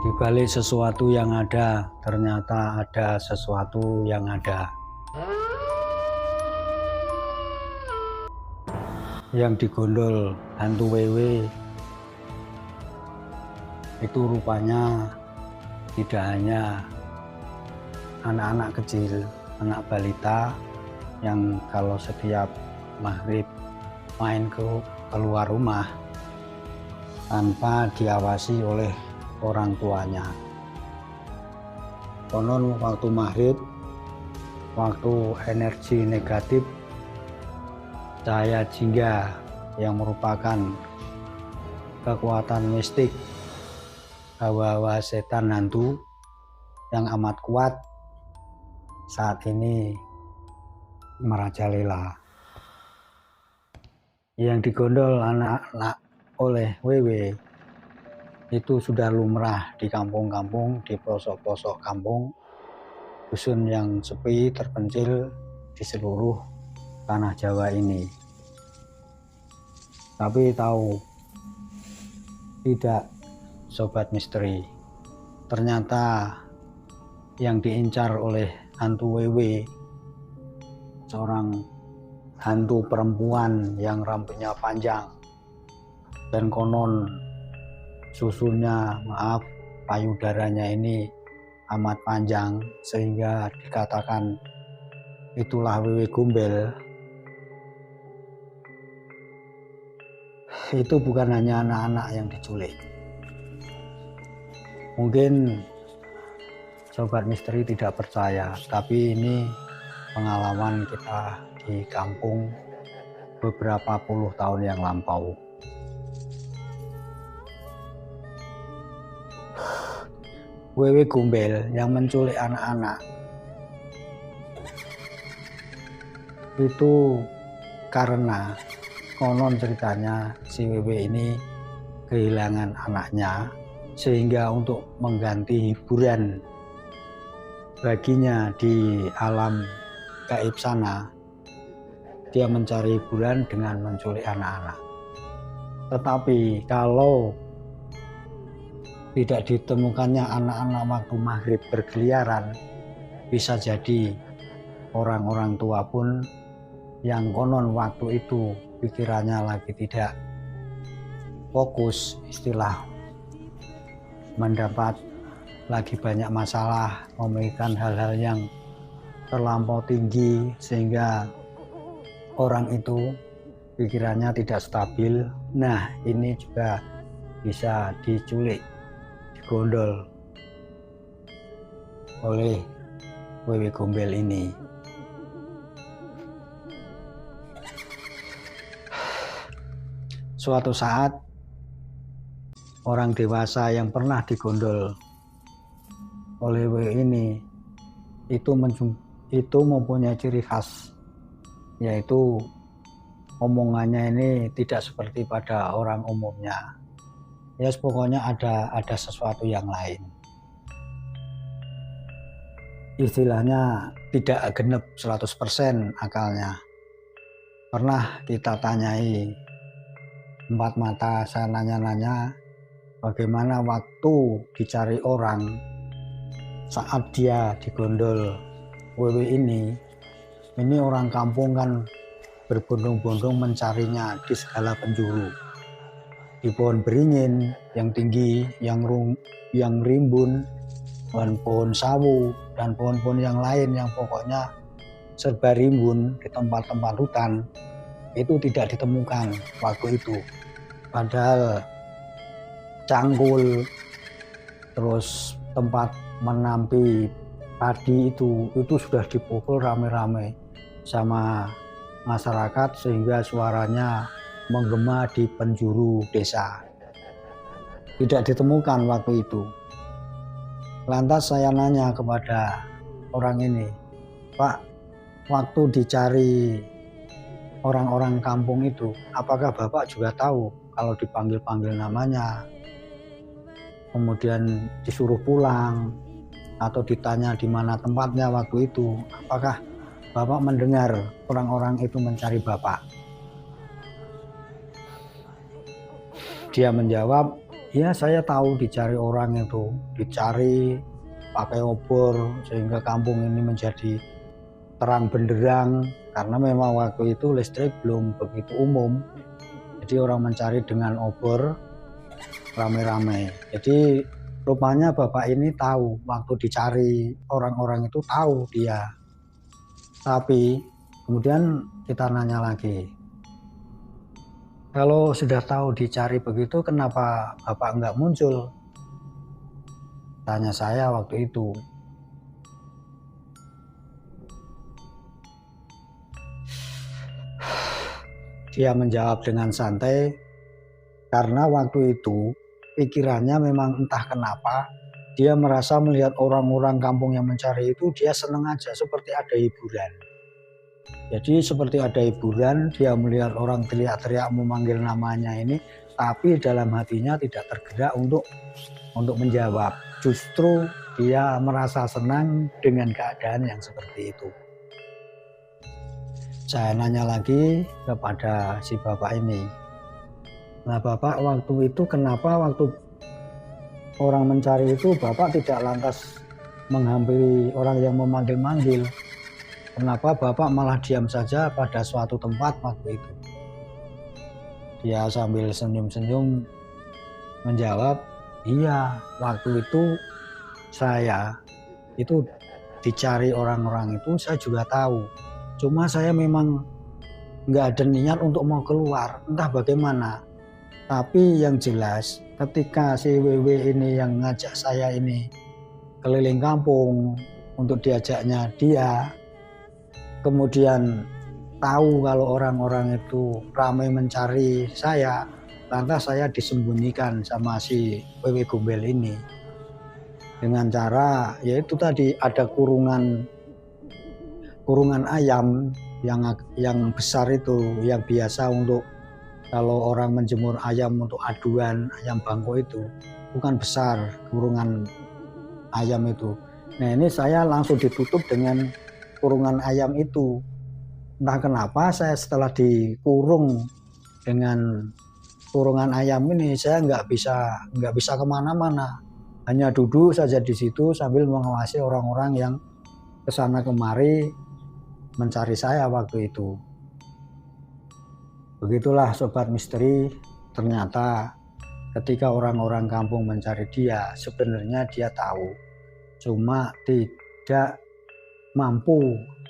Di balik sesuatu yang ada, ternyata ada sesuatu yang ada. Yang digondol hantu wewe itu rupanya tidak hanya anak-anak kecil, anak balita yang kalau setiap maghrib main keluar rumah tanpa diawasi oleh orang tuanya. Konon waktu maghrib, waktu energi negatif, cahaya jingga yang merupakan kekuatan mistik, hawa-hawa setan hantu yang amat kuat saat ini merajalela. Yang digondol anak-anak oleh wewe itu sudah lumrah di kampung-kampung, di pelosok-pelosok kampung, dusun yang sepi terpencil di seluruh tanah Jawa ini. Tapi tahu tidak, sobat misteri, ternyata yang diincar oleh hantu wewe seorang hantu perempuan yang rambutnya panjang dan konon susunya, payudaranya ini amat panjang sehingga dikatakan itulah wewe gombel. Itu bukan hanya anak-anak yang diculik. Mungkin sobat misteri tidak percaya, tapi ini pengalaman kita di kampung beberapa puluh tahun yang lampau. Wewe gombel yang menculik anak-anak itu karena konon ceritanya si wewe ini kehilangan anaknya, sehingga untuk mengganti hiburan baginya di alam gaib sana, dia mencari hiburan dengan menculik anak-anak. Tetapi kalau tidak ditemukannya anak-anak waktu maghrib berkeliaran, bisa jadi orang-orang tua pun yang konon waktu itu pikirannya lagi tidak fokus, istilah mendapat lagi banyak masalah, memikirkan hal-hal yang terlampau tinggi sehingga orang itu pikirannya tidak stabil. Nah, ini juga bisa diculik, digondol oleh wewe gombel ini. Suatu saat orang dewasa yang pernah digondol oleh wewe ini itu mempunyai ciri khas, yaitu omongannya ini tidak seperti pada orang umumnya. Ya, pokoknya ada sesuatu yang lain. Istilahnya tidak genep 100% akalnya. Pernah kita tanyai empat mata, saya nanya-nanya bagaimana waktu dicari orang saat dia digondol wewe ini orang kampung kan berbondong-bondong mencarinya di segala penjuru, di pohon beringin yang tinggi, yang rimbun, dan pohon sawu dan pohon-pohon yang lain yang pokoknya serba rimbun di tempat-tempat hutan, itu tidak ditemukan waktu itu. Padahal cangkul, terus tempat menampi padi itu sudah dipukul rame-rame sama masyarakat sehingga suaranya menggema di penjuru desa. Tidak ditemukan waktu itu. Lantas saya nanya kepada orang ini, Pak, waktu dicari orang-orang kampung itu, apakah Bapak juga tahu kalau dipanggil-panggil namanya, kemudian disuruh pulang atau ditanya di mana tempatnya waktu itu, apakah Bapak mendengar orang-orang itu mencari Bapak? Dia menjawab, Ya saya tahu dicari orang itu, dicari pakai obor sehingga kampung ini menjadi terang benderang, karena memang waktu itu listrik belum begitu umum. Jadi orang mencari dengan obor rame-rame. Jadi rupanya bapak ini tahu waktu dicari orang-orang itu, tahu dia. Tapi kemudian kita nanya lagi, kalau sudah tahu dicari begitu, kenapa bapak nggak muncul? Tanya saya waktu itu. Dia menjawab dengan santai, karena waktu itu pikirannya memang entah kenapa dia merasa melihat orang-orang kampung yang mencari itu, dia senang aja, seperti ada hiburan. Jadi seperti ada hiburan, dia melihat orang teriak-teriak memanggil namanya ini, tapi dalam hatinya tidak tergerak untuk menjawab. Justru dia merasa senang dengan keadaan yang seperti itu. Saya nanya lagi kepada si bapak ini, nah bapak waktu itu kenapa waktu orang mencari itu bapak tidak lantas menghampiri orang yang memanggil-manggil? Kenapa bapak malah diam saja pada suatu tempat waktu itu? Dia sambil senyum-senyum menjawab, iya waktu itu saya itu dicari orang-orang itu, saya juga tahu. Cuma saya memang nggak ada niat untuk mau keluar, entah bagaimana. Tapi yang jelas ketika si WW ini yang ngajak saya ini keliling kampung untuk diajaknya dia, kemudian tahu kalau orang-orang itu ramai mencari saya, lantas saya disembunyikan sama si WW Gombel ini dengan cara yaitu tadi ada kurungan ayam yang besar itu, yang biasa untuk kalau orang menjemur ayam untuk aduan, ayam bangkok itu bukan besar kurungan ayam itu. Nah ini saya langsung ditutup dengan kurungan ayam itu. Entah kenapa saya setelah dikurung dengan kurungan ayam ini, saya nggak bisa kemana-mana, hanya duduk saja di situ sambil mengawasi orang-orang yang kesana kemari mencari saya waktu itu. Begitulah sobat misteri, ternyata ketika orang-orang kampung mencari dia, sebenarnya dia tahu, cuma tidak mampu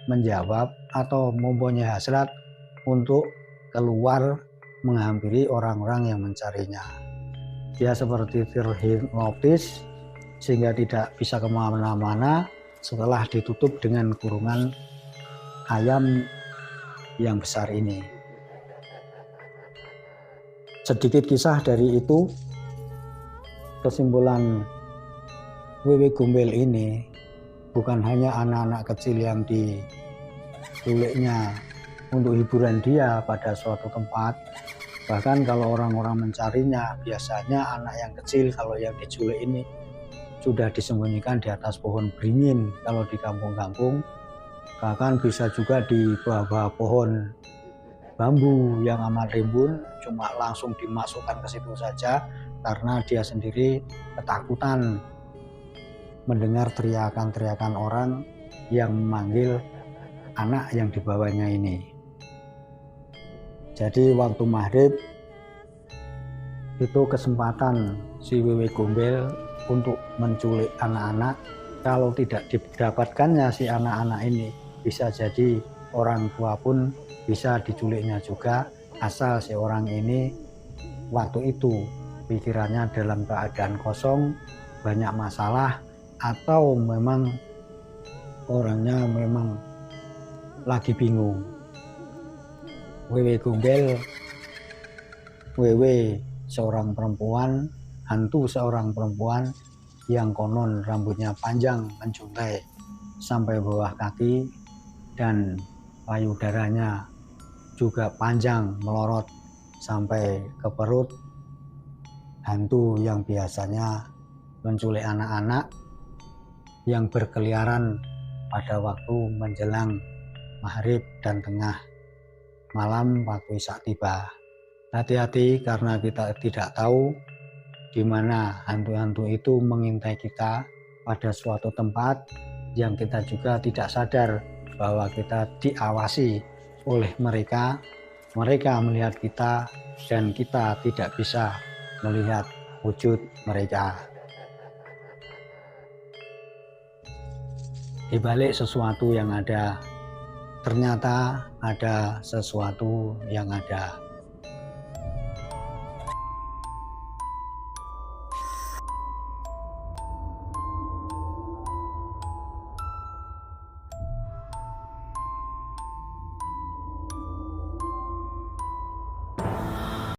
menjawab atau mempunyai hasrat untuk keluar menghampiri orang-orang yang mencarinya. Dia seperti terhipnotis sehingga tidak bisa kemana-mana setelah ditutup dengan kurungan ayam yang besar ini. Sedikit kisah dari itu, kesimpulan WW Gombel ini bukan hanya anak-anak kecil yang diculiknya untuk hiburan dia pada suatu tempat. Bahkan kalau orang-orang mencarinya, biasanya anak yang kecil kalau yang diculik ini sudah disembunyikan di atas pohon beringin kalau di kampung-kampung. Bahkan bisa juga di bawah-bawah pohon bambu yang amat rimbun, cuma langsung dimasukkan ke situ saja karena dia sendiri ketakutan mendengar teriakan-teriakan orang yang memanggil anak yang dibawanya ini. Jadi waktu maghrib itu kesempatan si WW Gombel untuk menculik anak-anak. Kalau tidak didapatkannya si anak-anak ini, bisa jadi orang tua pun bisa diculiknya juga, asal si orang ini waktu itu pikirannya dalam keadaan kosong, banyak masalah, atau memang orangnya memang lagi bingung. WW Gombel, WW seorang perempuan, hantu seorang perempuan yang konon rambutnya panjang menjuntai sampai bawah kaki dan payudaranya juga panjang melorot sampai ke perut. Hantu yang biasanya menculik anak-anak yang berkeliaran pada waktu menjelang maghrib dan tengah malam waktu isya tiba. Hati-hati karena kita tidak tahu di mana hantu-hantu itu mengintai kita pada suatu tempat yang kita juga tidak sadar bahwa kita diawasi oleh mereka. Mereka melihat kita dan kita tidak bisa melihat wujud mereka. Di balik sesuatu yang ada, ternyata ada sesuatu yang ada.